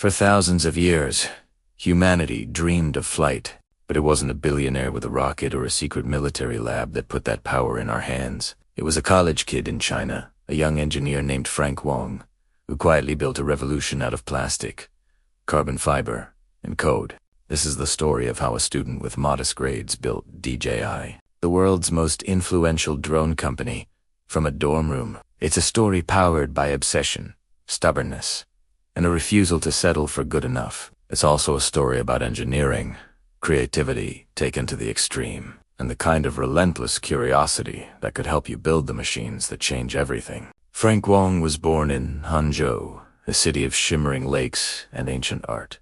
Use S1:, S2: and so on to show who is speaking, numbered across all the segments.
S1: For thousands of years, humanity dreamed of flight, but it wasn't a billionaire with a rocket or a secret military lab that put that power in our hands. It was a college kid in China, a young engineer named Frank Wang, who quietly built a revolution out of plastic, carbon fiber, and code. This is the story of how a student with modest grades built DJI, the world's most influential drone company, from a dorm room. It's a story powered by obsession, stubbornness, and a refusal to settle for good enough. It's also a story about engineering, creativity taken to the extreme, and the kind of relentless curiosity that could help you build the machines that change everything. Frank Wang was born in Hangzhou, a city of shimmering lakes and ancient art.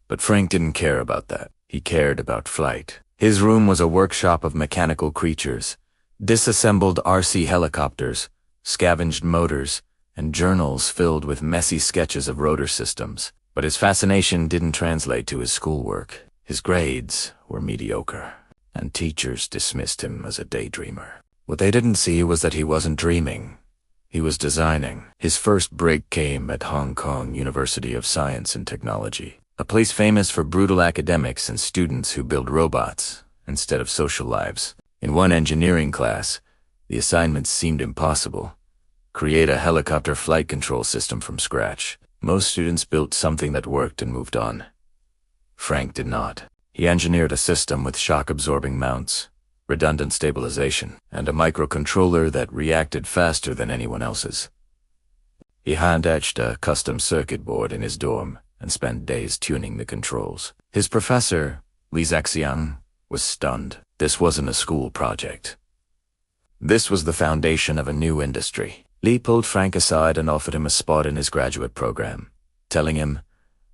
S1: But Frank didn't care about that. He cared about flight. His room was a workshop of mechanical creatures, disassembled RC helicopters, scavenged motors, and journals filled with messy sketches of rotor systems. But his fascination didn't translate to his schoolwork. His grades were mediocre, and teachers dismissed him as a daydreamer. What they didn't see was that he wasn't dreaming. He was designing. His first break came at Hong Kong University of Science and Technology, a place famous for brutal academics and students who build robots instead of social lives. In one engineering class, the assignments seemed impossible. Create a helicopter flight control system from scratch. Most students built something that worked and moved on. Frank did not. He engineered a system with shock-absorbing mounts, redundant stabilization, and a microcontroller that reacted faster than anyone else's. He hand-etched a custom circuit board in his dorm and spent days tuning the controls. His professor, Li Zaxiang, was stunned. This wasn't a school project. This was the foundation of a new industry. Li pulled Frank aside and offered him a spot in his graduate program, telling him,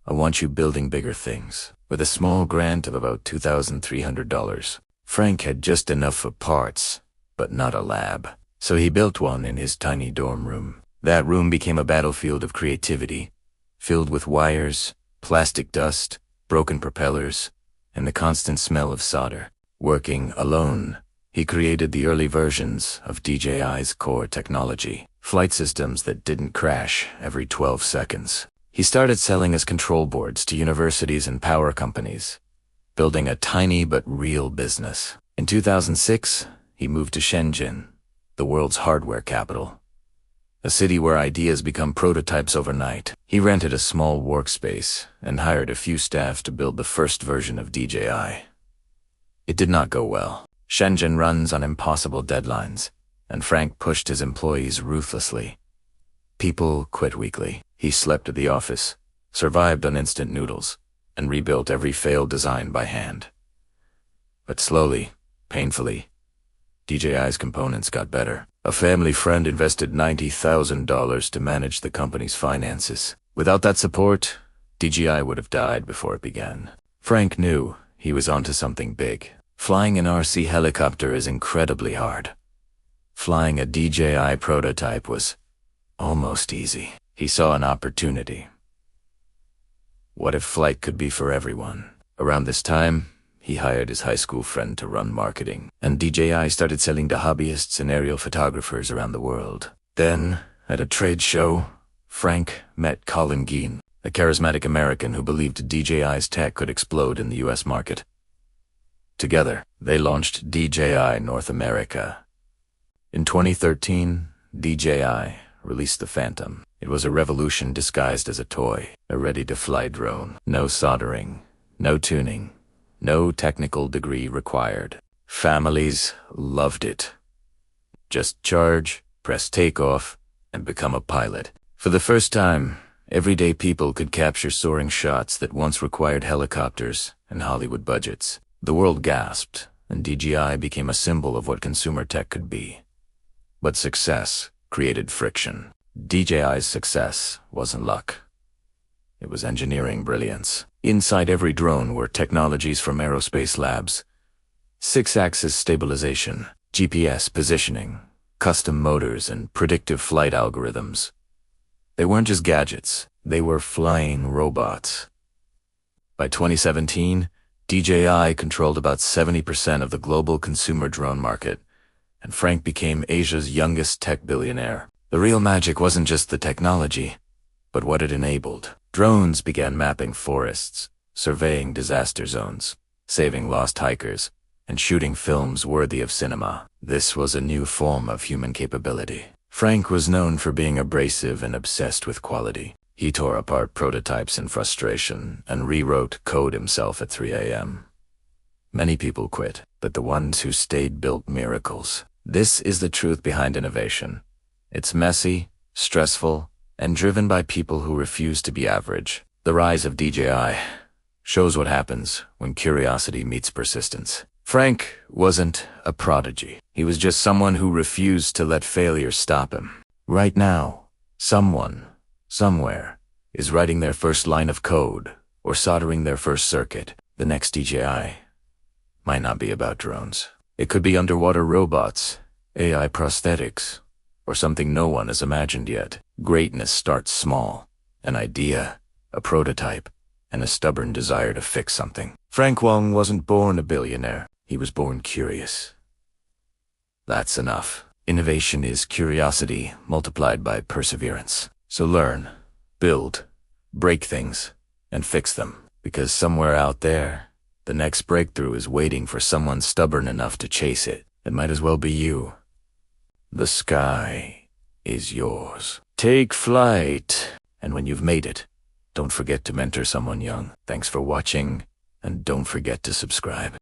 S1: "I want you building bigger things," with a small grant of about $2,300. Frank had just enough for parts, but not a lab. So he built one in his tiny dorm room. That room became a battlefield of creativity, filled with wires, plastic dust, broken propellers, and the constant smell of solder. Working alone, he created the early versions of DJI's core technology, flight systems that didn't crash every 12 seconds. He started selling his control boards to universities and power companies, building a tiny but real business. In 2006, he moved to Shenzhen, the world's hardware capital, a city where ideas become prototypes overnight. He rented a small workspace and hired a few staff to build the first version of DJI. It did not go well. Shenzhen runs on impossible deadlines, and Frank pushed his employees ruthlessly. People quit weekly. He slept at the office, survived on instant noodles, and rebuilt every failed design by hand. But slowly, painfully, DJI's components got better. A family friend invested $90,000 to manage the company's finances. Without that support, DJI would have died before it began. Frank knew he was onto something big. Flying an RC helicopter is incredibly hard. Flying a DJI prototype was almost easy. He saw an opportunity. What if flight could be for everyone? Around this time, he hired his high school friend to run marketing, and DJI started selling to hobbyists and aerial photographers around the world. Then, at a trade show, Frank met Colin Gein, a charismatic American who believed DJI's tech could explode in the US market. Together, they launched DJI North America. In 2013, DJI released the Phantom. It was a revolution disguised as a toy, a ready-to-fly drone. No soldering, no tuning, no technical degree required. Families loved it. Just charge, press takeoff, and become a pilot. For the first time, everyday people could capture soaring shots that once required helicopters and Hollywood budgets. The world gasped, and DJI became a symbol of what consumer tech could be. But success created friction. DJI's success wasn't luck. It was engineering brilliance. Inside every drone were technologies from aerospace labs: 6-axis stabilization, GPS positioning, custom motors, and predictive flight algorithms. They weren't just gadgets, they were flying robots. By 2017, DJI controlled about 70% of the global consumer drone market, and Frank became Asia's youngest tech billionaire. The real magic wasn't just the technology, but what it enabled. Drones began mapping forests, surveying disaster zones, saving lost hikers, and shooting films worthy of cinema. This was a new form of human capability. Frank was known for being abrasive and obsessed with quality. He tore apart prototypes in frustration and rewrote code himself at 3 a.m. Many people quit, but the ones who stayed built miracles. This is the truth behind innovation. It's messy, stressful, and driven by people who refuse to be average. The rise of DJI shows what happens when curiosity meets persistence. Frank wasn't a prodigy. He was just someone who refused to let failure stop him. Right now, someone, somewhere, is writing their first line of code or soldering their first circuit. The next DJI might not be about drones. It could be underwater robots, AI prosthetics, or something no one has imagined yet. Greatness starts small. An idea, a prototype, and a stubborn desire to fix something. Frank Wang wasn't born a billionaire. He was born curious. That's enough. Innovation is curiosity multiplied by perseverance. So learn, build, break things, and fix them. Because somewhere out there, the next breakthrough is waiting for someone stubborn enough to chase it. It might as well be you. The sky is yours. Take flight. And when you've made it, don't forget to mentor someone young. Thanks for watching, and don't forget to subscribe.